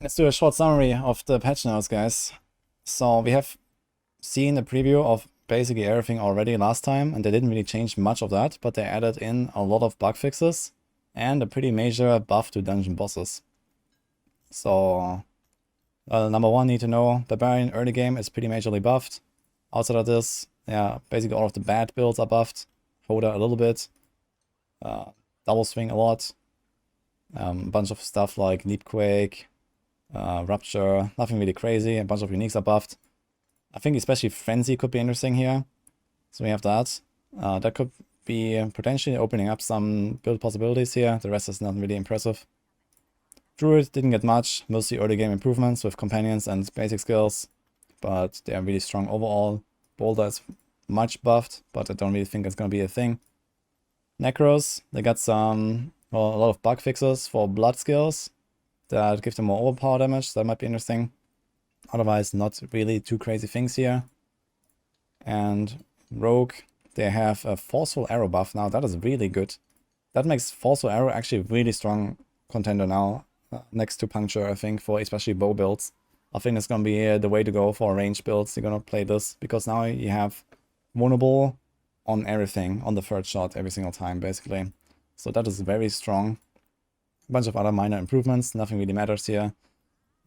Let's do a short summary of the patch notes, guys. So we have seen a preview of basically everything already last time, and they didn't really change much of that, but they added in a lot of bug fixes and a pretty major buff to dungeon bosses. So, number one, need to know Barbarian early game is pretty majorly buffed. Outside of this, yeah, basically all of the bad builds are buffed. Hoda a little bit. Double swing a lot. A bunch of stuff like Leapquake, Rupture, nothing really crazy. A bunch of uniques are buffed. I think especially Frenzy could be interesting here. So we have that. That could be potentially opening up some build possibilities here. The rest is not really impressive. Druid didn't get much, mostly early game improvements with companions and basic skills, but they are really strong overall. Boulder is much buffed, but I don't really think it's going to be a thing. Necros, they got some, well, a lot of bug fixes for blood skills that give them more overpower damage, so that might be interesting. Otherwise, not really too crazy things here. And Rogue, they have a Forceful Arrow buff now. That is really good. That makes Forceful Arrow actually a really strong contender now, next to Puncture, I think, for especially bow builds. I think it's going to be the way to go for range builds. You're going to play this, because now you have vulnerable on everything, on the third shot, every single time, basically. So that is very strong. A bunch of other minor improvements, nothing really matters here.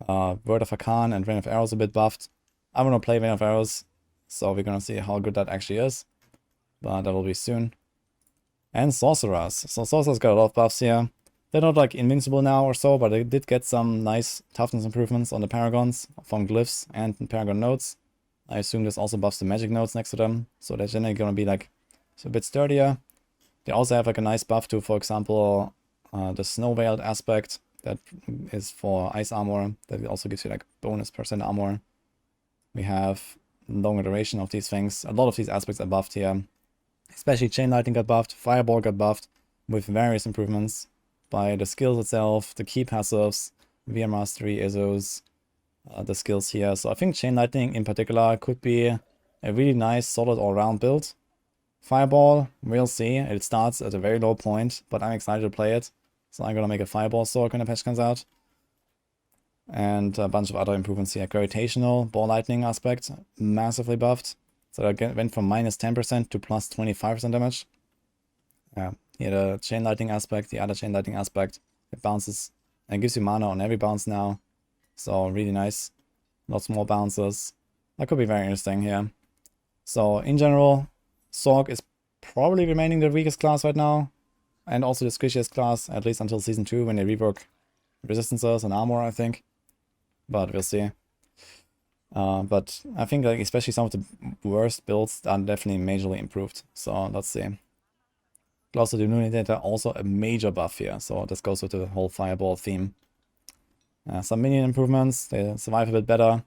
Word of Arcane and Rain of Arrows a bit buffed. I want to play Rain of Arrows, so we're going to see how good that actually is. But that will be soon. And Sorcerers. So Sorcerers got a lot of buffs here. They're not like invincible now or so, but they did get some nice toughness improvements on the Paragons from Glyphs and Paragon nodes. I assume this also buffs the magic nodes next to them, so they're generally going to be like a bit sturdier. They also have like a nice buff to, for example, the Snow Veiled aspect that is for ice armor. That also gives you like bonus % armor. We have longer duration of these things. A lot of these aspects are buffed here. Especially Chain Lightning got buffed, Fireball got buffed with various improvements by the skills itself, the key passives, VR Mastery, ISOs, the skills here. So I think Chain Lightning in particular could be a really nice, solid all-round build. Fireball, we'll see. It starts at a very low point, but I'm excited to play it. So I'm gonna make a Fireball Sorc when the patch comes out. And a bunch of other improvements here. Gravitational, Ball Lightning aspect, massively buffed. So that went from minus 10% to plus 25% damage. Yeah, here the Chain Lightning aspect, the other Chain Lightning aspect. It bounces and gives you mana on every bounce now. So really nice. Lots more bounces. That could be very interesting here. So in general, Sorc is probably remaining the weakest class right now. And also the squishiest class, at least until Season 2, when they rework resistances and armor, I think. But we'll see. But I think like especially some of the worst builds are definitely majorly improved. So let's see. Closer to Data, also a major buff here. So this goes with the whole Fireball theme. Some minion improvements, they survive a bit better.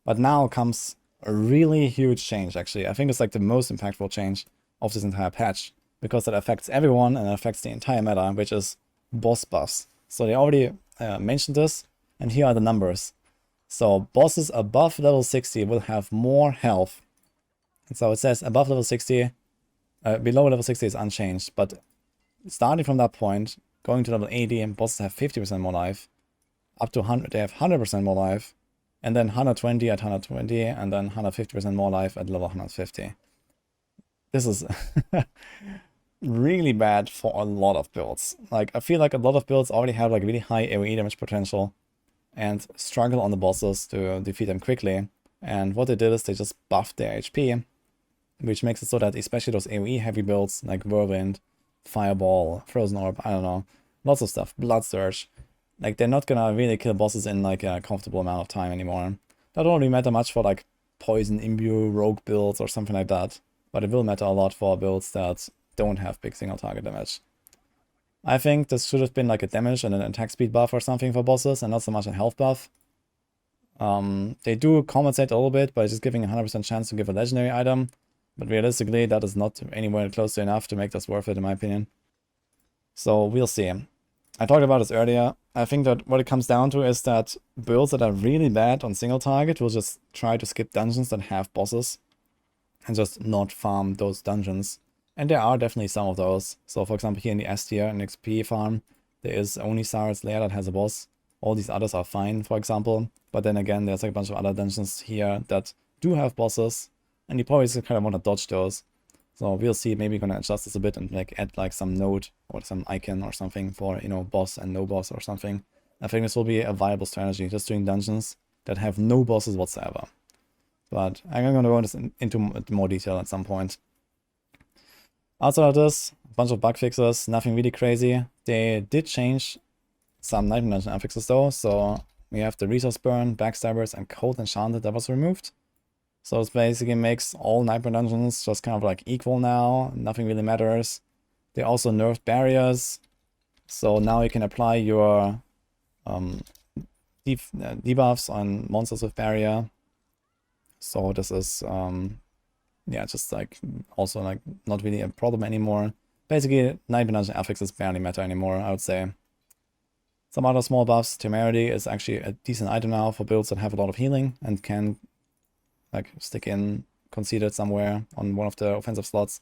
But now comes a really huge change, actually. I think it's like the most impactful change of this entire patch, because it affects everyone and it affects the entire meta, which is boss buffs. So they already mentioned this, and here are the numbers. So bosses above level 60 will have more health. And so it says above level 60, below level 60 is unchanged, but starting from that point, going to level 80, bosses have 50% more life. Up to 100, they have 100% more life. And then 120 at 120, and then 150% more life at level 150. This is really bad for a lot of builds. Like, I feel like a lot of builds already have like really high AoE damage potential and struggle on the bosses to defeat them quickly. And what they did is they just buffed their HP, which makes it so that especially those AoE heavy builds like Whirlwind, Fireball, Frozen Orb, I don't know, lots of stuff, Blood Surge, like they're not gonna really kill bosses in like a comfortable amount of time anymore. That don't really matter much for like Poison Imbue, Rogue builds or something like that, but it will matter a lot for builds that don't have big single target damage. I think this should have been like a damage and an attack speed buff or something for bosses, and not so much a health buff. They do compensate a little bit by just giving a 100% chance to give a legendary item, but realistically that is not anywhere close to enough to make this worth it, in my opinion. So we'll see. I talked about this earlier. I think that what it comes down to is that builds that are really bad on single target will just try to skip dungeons that have bosses and just not farm those dungeons. And there are definitely some of those. So for example, here in the S tier and XP farm, there is only Sarah's Lair that has a boss. All these others are fine, for example. But then again, there's like a bunch of other dungeons here that do have bosses, and you probably just kind of want to dodge those. So we'll see, maybe gonna adjust this a bit and like add like some node or some icon or something for, you know, boss and no boss or something. I think this will be a viable strategy, just doing dungeons that have no bosses whatsoever. But I'm gonna go into more detail at some point. Outside of this, a bunch of bug fixes, nothing really crazy. They did change some Nightmare Dungeon affixes though, so we have the Resource Burn, Backstabbers, and Cold Enchanted that was removed. So it basically makes all Nightmare Dungeons just kind of like equal now, nothing really matters. They also nerfed barriers, so now you can apply your debuffs on monsters with barrier. So this is, yeah, just like also like not really a problem anymore. Basically, Nightmare Dungeon affixes barely matter anymore, I would say. Some other small buffs. Temerity is actually a decent item now for builds that have a lot of healing and can like stick in conceded somewhere on one of the offensive slots.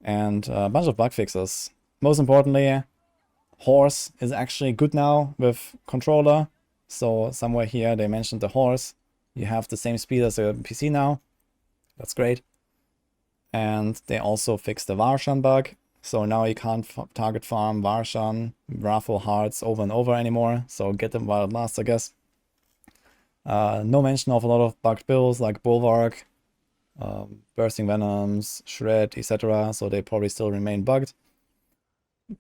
And a bunch of bug fixes. Most importantly, Horse is actually good now with controller. So somewhere here they mentioned the Horse. You have the same speed as a PC now. That's great. And they also fixed the Varshan bug. So now you can't target farm Varshan, Wrathful Hearts over and over anymore. So get them while it lasts, I guess. No mention of a lot of bugged builds like Bulwark, Bursting Venoms, Shred, etc. So they probably still remain bugged.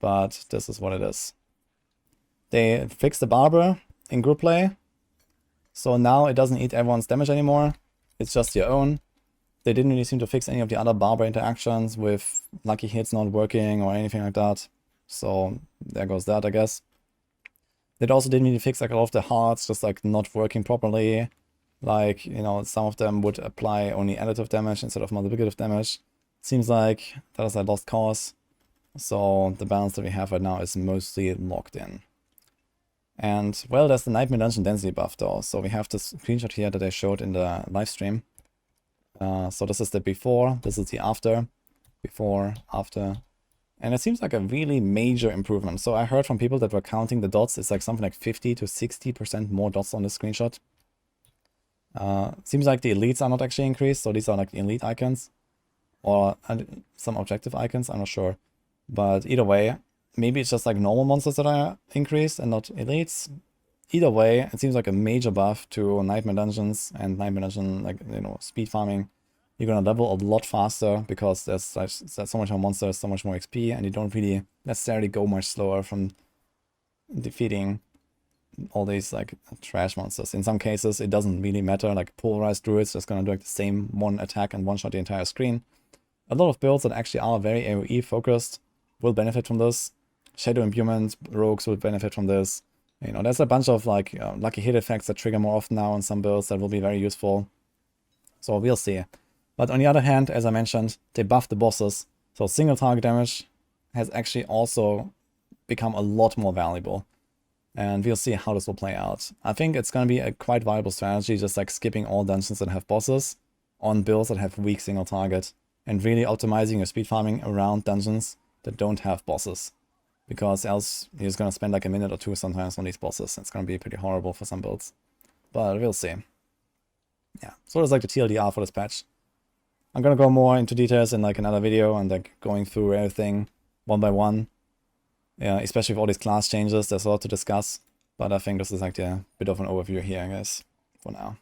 But this is what it is. They fixed the Barber in group play. So now it doesn't eat everyone's damage anymore. It's just your own. They didn't really seem to fix any of the other Barber interactions with lucky hits not working or anything like that. So there goes that, I guess. They also didn't really fix like a lot of the hearts, just like not working properly. Like, you know, some of them would apply only additive damage instead of multiplicative damage. Seems like that is a lost cause. So the balance that we have right now is mostly locked in. And well, there's the Nightmare Dungeon density buff though. So we have this screenshot here that I showed in the live stream. So this is the before, this is the after, before, after. And it seems like a really major improvement. So I heard from people that were counting the dots, it's like something like 50 to 60% more dots on this screenshot. Seems like the elites are not actually increased, so these are like the elite icons. Or some objective icons, I'm not sure. But either way, maybe it's just like normal monsters that are increased and not elites. Either way, it seems like a major buff to Nightmare Dungeons and Nightmare Dungeon, like, you know, speed farming. You're gonna level a lot faster because there's so much more monsters, so much more XP, and you don't really necessarily go much slower from defeating all these like trash monsters. In some cases, it doesn't really matter, like Polarized Druids just gonna do like the same one attack and one-shot the entire screen. A lot of builds that actually are very AoE focused will benefit from this. Shadow Imbuement rogues will benefit from this. You know, there's a bunch of like lucky hit effects that trigger more often now in some builds that will be very useful. So we'll see. But on the other hand, as I mentioned, they buffed the bosses. So single target damage has actually also become a lot more valuable. And we'll see how this will play out. I think it's going to be a quite viable strategy, just like skipping all dungeons that have bosses on builds that have weak single target. And really optimizing your speed farming around dungeons that don't have bosses. Because else you're just going to spend like a minute or two sometimes on these bosses. It's going to be pretty horrible for some builds. But we'll see. Yeah, so that's like the TLDR for this patch. I'm going to go more into details in like another video and like going through everything one by one. Yeah, especially with all these class changes, there's a lot to discuss. But I think this is like a bit of an overview here, I guess, for now.